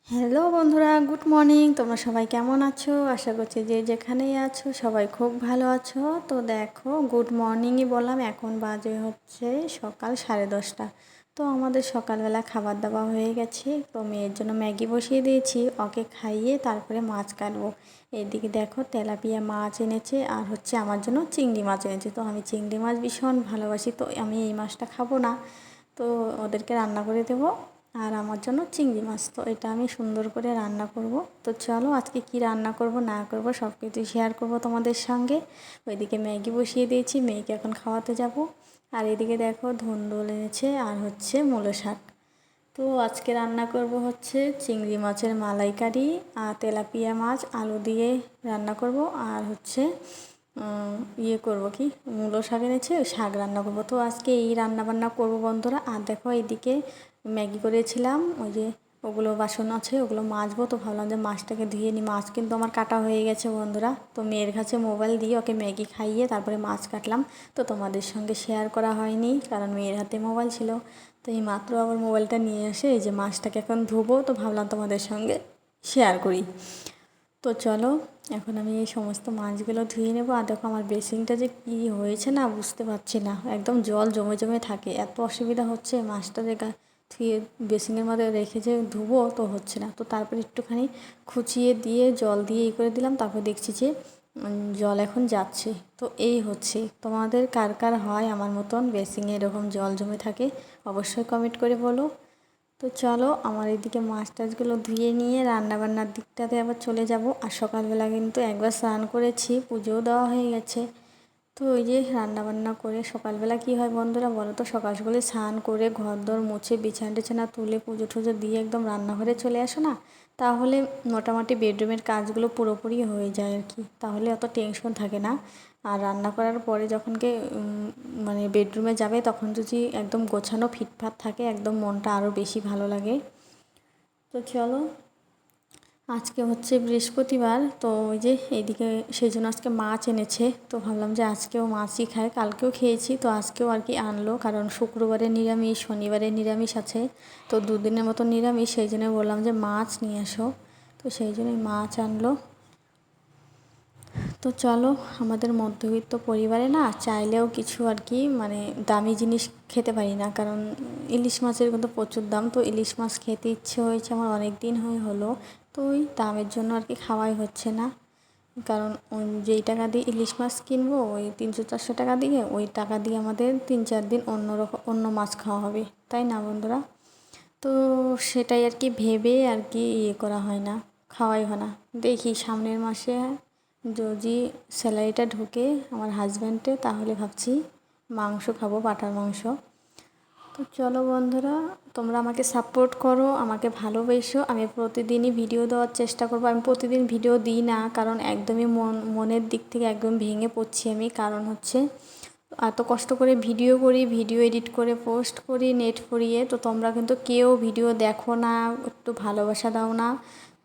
Hello বন্ধুরা, good morning. তোমরা সবাই কেমন আছো? আশা করছি যে যেখানেই আছো সবাই খুব ভালো আছো। তো দেখো, গুড মর্নিংই বললাম, এখন বাজে হচ্ছে সকাল 10:30। তো আমাদের সকালবেলা খাবার দাবার হয়ে গেছে। তো মেয়ের জন্য ম্যাগি বসিয়ে দিয়েছি, ওকে খাইয়ে তারপরে মাছ কাটবো। এদিকে দেখো, তেলাপিয়া মাছ এনেছে আর হচ্ছে আমার জন্য চিংড়ি মাছ এনেছে। তো আমি চিংড়ি মাছ ভীষণ ভালোবাসি, তো আমি এই মাছটা খাবো না, তো ওদেরকে রান্না করে দেবো। আর আমার জন্য চিংড়ি মাছ, তো এটা আমি সুন্দর করে রান্না করব। তো চলো, আজকে কি রান্না করব না করব সব কিছু শেয়ার করব তোমাদের সঙ্গে। ওইদিকে ম্যাগি বসিয়ে দিয়েছি, মেয়েকে এখন খাওয়াতে যাব। আর এদিকে দেখো, ধুন্দুল এনেছে আর হচ্ছে মূলো শাক। তো আজকে রান্না করব হচ্ছে চিংড়ি মাছের মালাইকারি আর তেলাপিয়া মাছ আলু দিয়ে রান্না করব। আর হচ্ছে করব কি, মূলো শাক এনেছে, ওই শাক রান্না করব। তো আজকে এই রান্না বান্না করব বন্ধুরা। আর দেখো, এইদিকে ম্যাগি করেছিলাম, ওই যে ওগুলো বাসন আছে ওগুলো মাজবো। তো ভাবলাম যে মাছটাকে ধুয়ে নিই। মাছ কিন্তু আমার কাটা হয়ে গেছে বন্ধুরা। তো মেয়ের কাছে মোবাইল দিয়ে ওকে ম্যাগি খাইয়ে তারপরে মাছ কাটলাম। তো তোমাদের সঙ্গে শেয়ার করা হয়নি, কারণ মেয়ের হাতে মোবাইল ছিল। তো এই মাত্র আবার মোবাইলটা নিয়ে এসে এই যে মাছটাকে এখন ধুবো, তো ভাবলাম তোমাদের সঙ্গে শেয়ার করি। তো চলো, এখন আমি এই সমস্ত মাছগুলো ধুয়ে নেবো। আর দেখো, আমার বেসিনটা যে কী হয়েছে না বুঝতে পারছি না, একদম জল জমে জমে থাকে, এত অসুবিধা হচ্ছে। মাছটা যে ধুয়ে বেসিনের মধ্যে রেখে যে ধুবো, তো হচ্ছে না। তো তারপর একটুখানি খুঁচিয়ে দিয়ে জল দিয়ে করে দিলাম, তারপর দেখছি যে জল এখন যাচ্ছে। তো এই হচ্ছে, তোমাদের কার কার হয় আমার মতন বেসিনে এরকম জল জমে থাকে? অবশ্যই কমেন্ট করে বলো। তো চলো, আমার এদিকে মাছ টাছগুলো ধুয়ে নিয়ে রান্নাবান্নার দিকটাতে আবার চলে যাব। আর সকালবেলা কিন্তু একবার স্নান করেছি, পুজোও দেওয়া হয়ে গেছে। তো ওই যে রান্নাবান্না করে সকালবেলা কী হয় বন্ধুরা বলো তো, সকাল সকালে স্নান করে ঘরদোর মুছে বিছানা টিছানা তুলে পুজো টুজো দিয়ে একদম রান্নাঘরে চলে আসো না, তাহলে মোটামুটি বেডরুমের কাজগুলো পুরোপুরি হয়ে যায় আর কি। তাহলে অত টেনশন থাকে না। আর রান্না করার পরে যখনকে মানে বেডরুমে যাবে, তখন যদি একদম গোছানো ফিটফাট থাকে, একদম মনটা আরও বেশি ভালো লাগে। তো চলো, আজকে হচ্ছে বৃহস্পতিবার, তো ওই যে এইদিকে সেই জন্য আজকে মাছ এনেছে। তো ভাবলাম যে আজকেও মাছই খাই, কালকেও খেয়েছি, তো আজকেও আর কি আনলো, কারণ শুক্রবারে নিরামিষ, শনিবারে নিরামিষ আছে। তো দুদিনের মতো নিরামিষ, সেই জন্য বললাম যে মাছ নিয়ে আসো। তো সেই জন্যই মাছ আনলো। তো চলো, আমাদের মধ্যবিত্ত পরিবারে না চাইলেও কিছু আর কি মানে দামি জিনিস খেতে পারি না, কারণ ইলিশ মাছের কিন্তু প্রচুর দাম। তো ইলিশ মাছ খেতে ইচ্ছে হয়েছে আমার, অনেক দিন হলো। তো ওই দামের জন্য আর কি খাওয়াই হচ্ছে না, কারণ ওই যেই টাকা দিয়ে ইলিশ মাছ কিনবো, ওই 300-400 টাকা দিয়ে, ওই টাকা দিয়ে আমাদের 3-4 দিন অন্য মাছ খাওয়া হবে, তাই না বন্ধুরা? তো সেটাই আর কি ভেবে আর কি করা হয় না, খাওয়াই হয় না। দেখি সামনের মাসে যদি স্যালারিটা ঢোকে আমার হাজব্যান্ডে, তাহলে ভাবছি মাংস খাবো, পাঁঠার মাংস। তো চলো বন্ধুরা, তোমরা আমাকে সাপোর্ট করো, আমাকে ভালোবেসো। আমি প্রতিদিনই ভিডিও দেওয়ার চেষ্টা করবো। আমি প্রতিদিন ভিডিও দিই না, কারণ একদমই মনের দিক থেকে একদম ভেঙে পড়ছি আমি। কারণ হচ্ছে এত কষ্ট করে ভিডিও করি, ভিডিও এডিট করে পোস্ট করি নেট ফুরিয়ে, তো তোমরা কিন্তু কেউ ভিডিও দেখো না, একটু ভালোবাসা দাও না।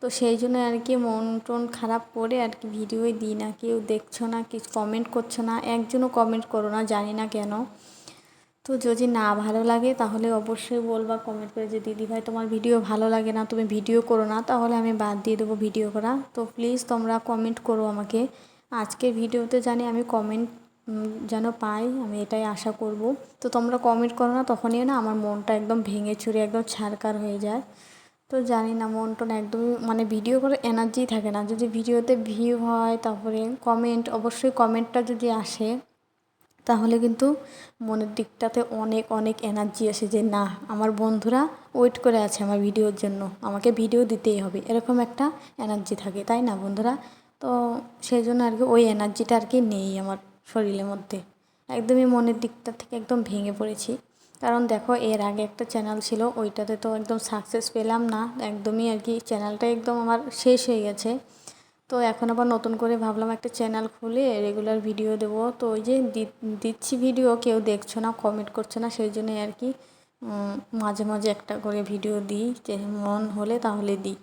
তো সেই জন্য আর কি মন টন খারাপ করে আর কি ভিডিওই দিই না। কেউ দেখছো না, কিছু কমেন্ট করছো না, একজনও কমেন্ট করো না, জানি না কেন। তো যদি না ভালো লাগে তাহলে অবশ্যই বলবা কমেন্ট করে যে দিদিভাই তোমার ভিডিও ভালো লাগে না, তুমি ভিডিও করো না, তাহলে আমি বাদ দিয়ে দেবো ভিডিও করা। তো প্লিজ তোমরা কমেন্ট করো আমাকে। আজকের ভিডিওতে জানি আমি কমেন্ট যেন পাই, আমি এটাই আশা করব। তো তোমরা কমেন্ট করো না, তখনই না আমার মনটা একদম ভেঙে চুরে একদম ছারকার হয়ে যায়। তো জানি না, মন টন একদমই মানে ভিডিও করে এনার্জি থাকে না। যদি ভিডিওতে ভিউ হয়, তারপরে কমেন্ট, অবশ্যই কমেন্টটা যদি আসে, তাহলে কিন্তু মনের দিকটাতে অনেক অনেক এনার্জি আসে, যে না আমার বন্ধুরা ওয়েট করে আছে আমার ভিডিওর জন্য, আমাকে ভিডিও দিতেই হবে, এরকম একটা এনার্জি থাকে, তাই না বন্ধুরা? তো সেই জন্য আর কি ওই এনার্জিটা আর কি নেই আমার শরীরের মধ্যে, একদমই মনের দিকটা থেকে একদম ভেঙে পড়েছি। কারণ দেখো, এর আগে একটা চ্যানেল ছিল, ওইটাতে তো একদম সাকসেস পেলাম না, একদমই আর কি চ্যানেলটা একদম আমার শেষ হয়ে গেছে। তো এখন আবার নতুন করে ভাবলাম একটা চ্যানেল খুলে রেগুলার ভিডিও দেবো। তো ওই যে দিচ্ছি ভিডিও, কেউ দেখছো না, কমেন্ট করছো না, সেই জন্যই আর কি মাঝে মাঝে একটা করে ভিডিও দিই, যে মন হলে তাহলে দিই।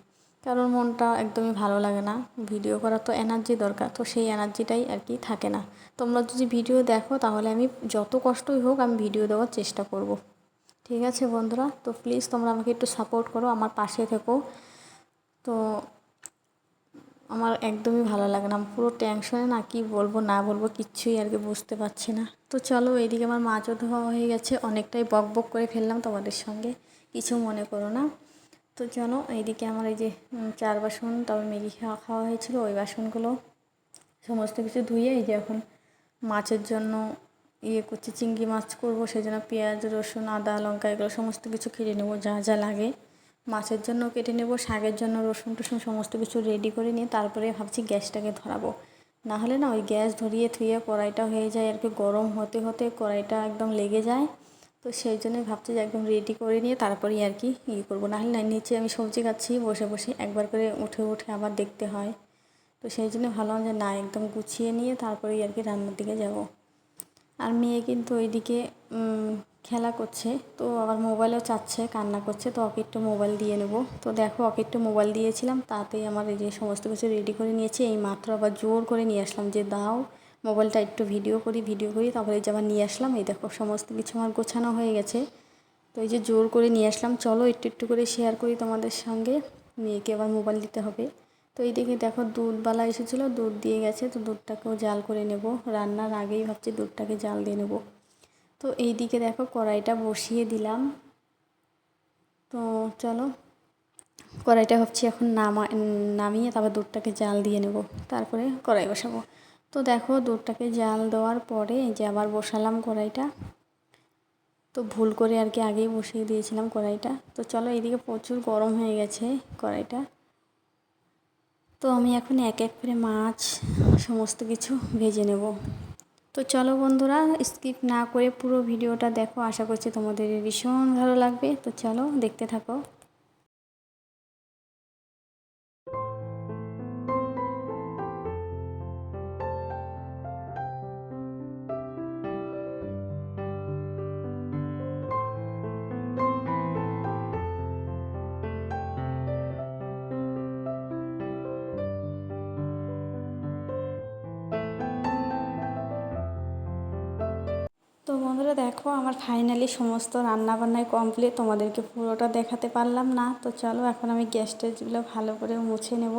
কারণ মনটা একদমই ভালো লাগে না, ভিডিও করার তো এনার্জি দরকার, তো সেই এনার্জিটাই আর কি থাকে না। তোমরা যদি ভিডিও দেখো, তাহলে আমি যত কষ্টই হোক আমি ভিডিও দেওয়ার চেষ্টা করব। ঠিক আছে বন্ধুরা, তো প্লিজ তোমরা আমাকে একটু সাপোর্ট করো, আমার পাশে থেকো। তো আমার একদমই ভালো লাগে না, পুরো টেনশনে না, কি বলবো না বলবো কিচ্ছুই আর কি বুঝতে পারছি না। তো চলো, এইদিকে আমার মাছও ধোয়া হয়ে গেছে, অনেকটাই বক বক করে ফেললাম তোমাদের সঙ্গে, কিছু মনে করো না। তো চলো, এইদিকে আমার এই যে 4 বাসন, তারপর ম্যাগি খাওয়া হয়েছিল ওই বাসনগুলো সমস্ত কিছু ধুয়ে এই যে এখন মাছের জন্য করছি, চিংড়ি মাছ করবো, সেই জন্য পেঁয়াজ রসুন আদা লঙ্কা এগুলো সমস্ত কিছু কেটে নেবো, যা যা লাগে মাছের জন্য কেটে নেবো, শাকের জন্য রসুন টসুন সমস্ত কিছু রেডি করে নিয়ে তারপরে ভাবছি গ্যাসটাকে ধরাবো। না হলে না ওই গ্যাস ধরিয়ে থুয়ে কড়াইটা হয়ে যায় আর কি, গরম হতে হতে কড়াইটা একদম লেগে যায়। তো সেই জন্যই ভাবছি যে একদম রেডি করে নিয়ে তারপরেই আর কি করবো, নাহলে না নিচে আমি সবজি কাটছি বসে বসে, একবার করে উঠে উঠে আবার দেখতে হয়। তো সেই জন্য ভাবলাম যে না, একদম গুছিয়ে নিয়ে তারপরেই আর কি রান্নার দিকে যাব। আর মেয়ে কিন্তু ওইদিকে খেলা করছে, তো আবার মোবাইলও চাচ্ছে, কান্না করছে, তো ওকে একটু মোবাইল দিয়ে নেবো। তো দেখো, ওকে একটু মোবাইল দিয়েছিলাম, তাতেই আমার এই যে সমস্ত কিছু রেডি করে নিয়েছি। এই মাত্র আবার জোর করে নিয়ে আসলাম যে দাও মোবাইলটা একটু ভিডিও করি, তারপরে এই যে আবার নিয়ে আসলাম। এই দেখো সমস্ত কিছু আমার গোছানো হয়ে গেছে। তো এই যে জোর করে নিয়ে আসলাম, চলো একটু একটু করে শেয়ার করি তোমাদের সঙ্গে। মেয়েকে আবার মোবাইল দিতে হবে। তো এইদিকে দেখো দুধবালা এসেছিলো, দুধ দিয়ে গেছে, তো দুধটাকেও জাল করে নেব, রান্নার আগেই ভাবছি দুধটাকে জাল দিয়ে নেব। তো এইদিকে দেখো কড়াইটা বসিয়ে দিলাম। তো চলো, কড়াইটা ভাবছি এখন নামিয়ে তারপর দুধটাকে জাল দিয়ে নেব, তারপরে কড়াই বসাবো। তো দেখো দুধটাকে জাল দেওয়ার পরে এই যে আবার বসালাম কড়াইটা। তো ভুল করে আর কি আগেই বসিয়ে দিয়েছিলাম কড়াইটা। তো চলো, এইদিকে প্রচুর গরম হয়ে গেছে কড়াইটা। তো আমি এখন এক এক করে মাছ সমস্ত কিছু ভেজে নেব। তো চলো বন্ধুরা, স্কিপ না করে পুরো ভিডিওটা দেখো, আশা করছি তোমাদের ভীষণ ভালো লাগবে। তো চলো দেখতে থাকো। তো বন্ধুরা দেখো, আমার ফাইনালি সমস্ত রান্নাবান্নায় কমপ্লিট, তোমাদেরকে পুরোটা দেখাতে পারলাম না। তো চলো, এখন আমি গ্যাস টেসগুলো ভালো করে মুছে নেব।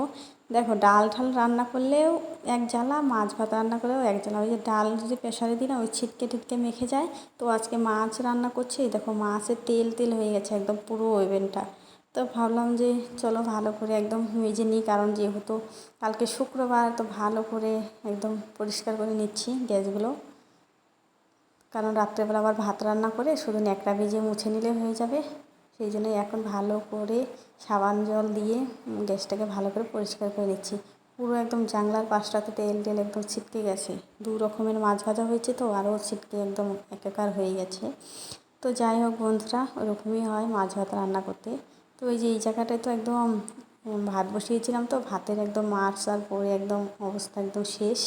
দেখো, ডাল ঠাল রান্না করলেও এক জ্বালা, মাছ ভাত রান্না করলেও এক জ্বালা। ওই যে ডাল যদি প্রেশারে দিই না, ওই ছিটকে টিটকে মেখে যায়। তো আজকে মাছ রান্না করছি, দেখো মাছের তেল তেল হয়ে গেছে একদম পুরো ওভেনটা। তো ভাবলাম যে চলো ভালো করে একদম মেজে নিই, কারণ যেহেতু কালকে শুক্রবার, তো ভালো করে একদম পরিষ্কার করে নিচ্ছি গ্যাসগুলো। কারণ রাত্রেবেলা আবার ভাত রান্না করে শুধু ন্যাকড়া ভিজিয়ে মুছে নিলে হয়ে যাবে। সেই জন্যই এখন ভালো করে সাবান জল দিয়ে গ্যাসটাকে ভালো করে পরিষ্কার করে নিচ্ছি। পুরো একদম জানলার পাশটাতে তেল টেল একদম ছিটকে গেছে, 2 রকমের মাছ ভাজা হয়েছে, তো আরও ছিটকে একদম একাকার হয়ে গেছে। তো যাই হোক বন্ধুরা, ওরকমই হয় মাছ ভাত রান্না করতে। তো এই যে এই জায়গাটায় তো একদম ভাত বসিয়েছিলাম, তো ভাতের একদম মাছ আর পরে একদম অবস্থা একদম শেষ।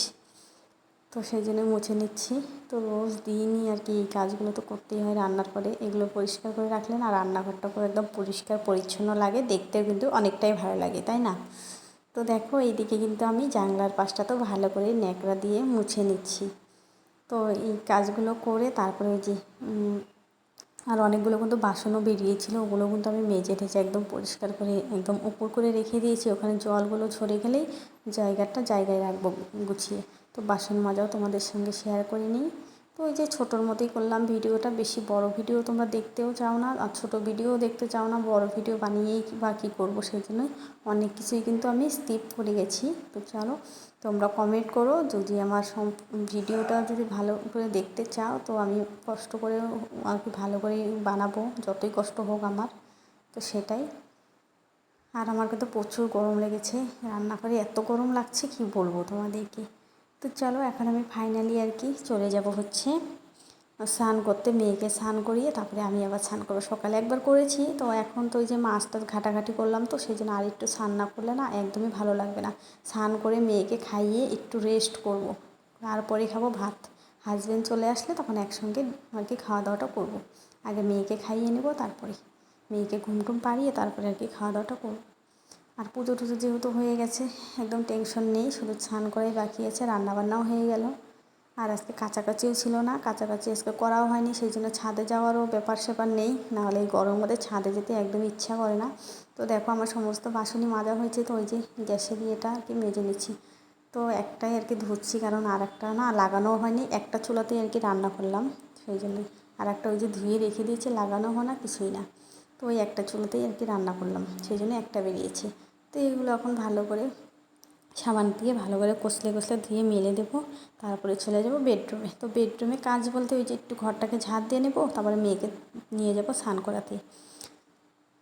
তো সেই জন্য মুছে নিচ্ছি। তো রোজ দিনই আর কি এই কাজগুলো তো করতেই হয় রান্নার পরে, এগুলো পরিষ্কার করে রাখলে না রান্নাঘরটা পুরো একদম পরিষ্কার পরিচ্ছন্ন লাগে, দেখতেও কিন্তু অনেকটাই ভালো লাগে, তাই না? তো দেখো, এইদিকে কিন্তু আমি জানলার পাশটা তো ভালো করে ন্যাকড়া দিয়ে মুছে নিচ্ছি। তো এই কাজগুলো করে তারপরে ওই যে আর অনেকগুলো কিন্তু বাসনও বেরিয়েছিল, ওগুলো কিন্তু আমি মেজে ঠেজে একদম পরিষ্কার করে একদম উপর করে রেখে দিয়েছি। ওখানে জলগুলো ঝরে গেলেই জায়গায় রাখবো গুছিয়ে। তো বাসন মাজাও তোমাদের সঙ্গে শেয়ার করে নিই। তো ওই যে ছোটোর মতোই করলাম ভিডিওটা, বেশি বড় ভিডিও তোমরা দেখতেও চাও না, আর ছোটো ভিডিও দেখতে চাও না, বড় ভিডিও বানিয়েই বা কী করবো, সেই জন্যই অনেক কিছুই কিন্তু আমি স্কিপ করে গেছি। তো চলো, তোমরা কমেন্ট করো যদি আমার ভিডিওটা যদি ভালো করে দেখতে চাও, তো আমি কষ্ট করে আর কি ভালো করে বানাবো, যতই কষ্ট হোক আমার। তো সেটাই। আর আমার কিন্তু প্রচুর গরম লেগেছে, রান্নাঘরে এত গরম লাগছে কি বলবো তোমাদেরকে। তো চলো, এখন আমি ফাইনালি আর কি চলে যাব হচ্ছে স্নান করতে, মেয়েকে স্নান করিয়ে তারপরে আমি আবার স্নান করবো। সকালে একবার করেছি, তো এখন তো ওই যে মাছ টাছ ঘাটাঘাটি করলাম, তো সেই জন্য আর একটু স্নান না করলে না একদমই ভালো লাগবে না। স্নান করে মেয়েকে খাইয়ে একটু রেস্ট করব, তারপরে খাবো ভাত। হাজব্যান্ড চলে আসলে তখন একসঙ্গে আর কি খাওয়া দাওয়াটা করবো। আগে মেয়েকে খাইয়ে নেবো, তারপরে মেয়েকে ঘুম টুম পাড়িয়ে তারপরে আর কি খাওয়া দাওয়াটা করবো। আর পুজো টুজো যেহেতু হয়ে গেছে, একদম টেনশন নেই, শুধু স্নান করাই বাকি আছে, রান্নাবান্নাও হয়ে গেল। আর আজকে কাচাকাচিও ছিল না, কাচাকাচি আজকে করাও হয়নি, সেই জন্য ছাদে যাওয়ারও ব্যাপার স্যাপার নেই, নাহলে এই গরমের মধ্যে ছাদে যেতে একদম ইচ্ছা করে না। তো দেখো আমার সমস্ত বাসনই মাজা হয়েছে, তো ওই যে গ্যাসের ইয়েটা আর কি মেজে নিচ্ছি। তো একটাই আর কি ধুচ্ছি, কারণ আর একটা না লাগানোও হয়নি, একটা চুলাতেই আর কি রান্না করলাম, সেই জন্যই। আর একটা ওই যে ধুয়ে রেখে দিয়েছে, লাগানো হয় না কিছুই না, তো ওই একটা চুলাতেই আর কি রান্না করলাম, সেই জন্য একটা বেরিয়েছে। তো এগুলো এখন ভালো করে সাবান দিয়ে ভালো করে কষলে কষলে ধুয়ে মেলে দেবো, তারপরে চলে যাব বেডরুমে। তো বেডরুমে কাজ বলতে ওই যে একটু ঘরটাকে ঝাড় দিয়ে নেবো, তারপরে মেয়েকে নিয়ে যাব স্নান করাতে।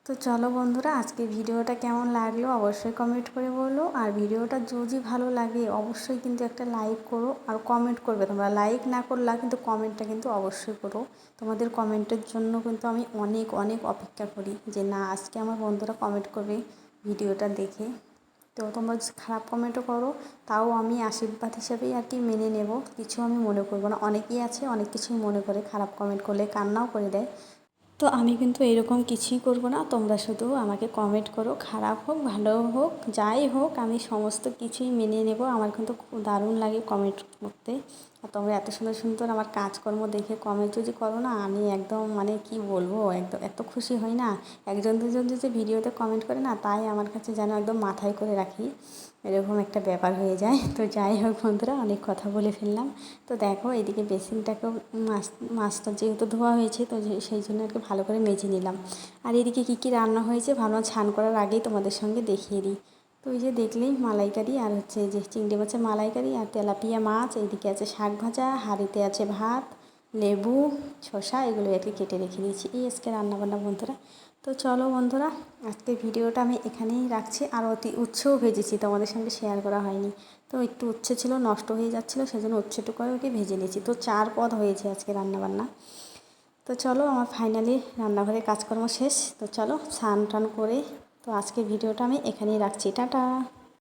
তো চলো বন্ধুরা, আজকে ভিডিওটা কেমন লাগলো অবশ্যই কমেন্ট করে বলো। আর ভিডিওটা যদি ভালো লাগে অবশ্যই কিন্তু একটা লাইক করো আর কমেন্ট করবে। তোমরা লাইক না করলা কিন্তু কমেন্টটা কিন্তু অবশ্যই করো। তোমাদের কমেন্টের জন্য কিন্তু আমি অনেক অনেক অপেক্ষা করি, যে না আজকে আমার বন্ধুরা কমেন্ট করবে ভিডিওটা দেখে। তো তোমরা যদি খারাপ কমেন্টও করো তাও আমি আশীর্বাদ হিসেবেই আর কি মেনে নেব, কিছু আমি মনে করবো না। অনেকেই আছে অনেক কিছুই মনে করে, খারাপ কমেন্ট করলে কান্নাও করে দেয়। তো আমি কিন্তু এরকম কিছুই করব না, তোমরা শুধু আমাকে কমেন্ট করো, খারাপ হোক ভালো হোক যাই হোক আমি সমস্ত কিছুই মেনে নেব। আমার কিন্তু খুব দারুণ লাগে কমেন্ট করতে। আর তোমরা এত সুন্দর সুন্দর আমার কাজকর্ম দেখে কমেন্ট যদি করো না, আমি একদম মানে কি বলবো, একদম এত খুশি হই না। একজন দুজন যদি ভিডিওতে কমেন্ট করে না, তাই আমার কাছে যেন একদম মাথায় করে রাখি, এরকম একটা ব্যাপার হয়ে যায়। তো যাই হোক বন্ধুরা, অনেক কথা বলে ফেললাম। তো দেখো এদিকে বেসিনটাকেও মাছটা যেহেতু ধোয়া হয়েছে, তো সেই জন্য আর কি ভালো করে মেজে নিলাম। আর এদিকে কী কী রান্না হয়েছে ভাবলাম স্নান করার আগেই তোমাদের সঙ্গে দেখিয়ে দিই। তো ওই যে দেখলেই মালাইকারি, আর হচ্ছে এই যে চিংড়ি মাছের মালাইকারি আর তেলাপিয়া মাছ, এইদিকে আছে শাক ভাজা, হাঁড়িতে আছে ভাত, লেবু, শসা, এগুলো আর কি কেটে রেখে দিয়েছি। এই আজকে রান্নাবান্না বন্ধুরা। তো চলো বন্ধুরা, আজকে ভিডিওটা আমি এখানেই রাখছি। আর অতি উচ্ছেও ভেজেছি, তোমাদের সঙ্গে শেয়ার করা হয়নি। তো একটু উচ্ছে ছিল, নষ্ট হয়ে যাচ্ছিলো, সেজন্য উচ্ছেটুকু ওকে ভেজে নিয়েছি। তো 4 পদ হয়েছে আজকে রান্নাবান্না। তো চলো আমার ফাইনালি রান্নাঘরে কাজকর্ম শেষ। তো চলো স্নান টান করে, তো আজকে ভিডিওটা আমি এখানেই রাখছি, টাটা।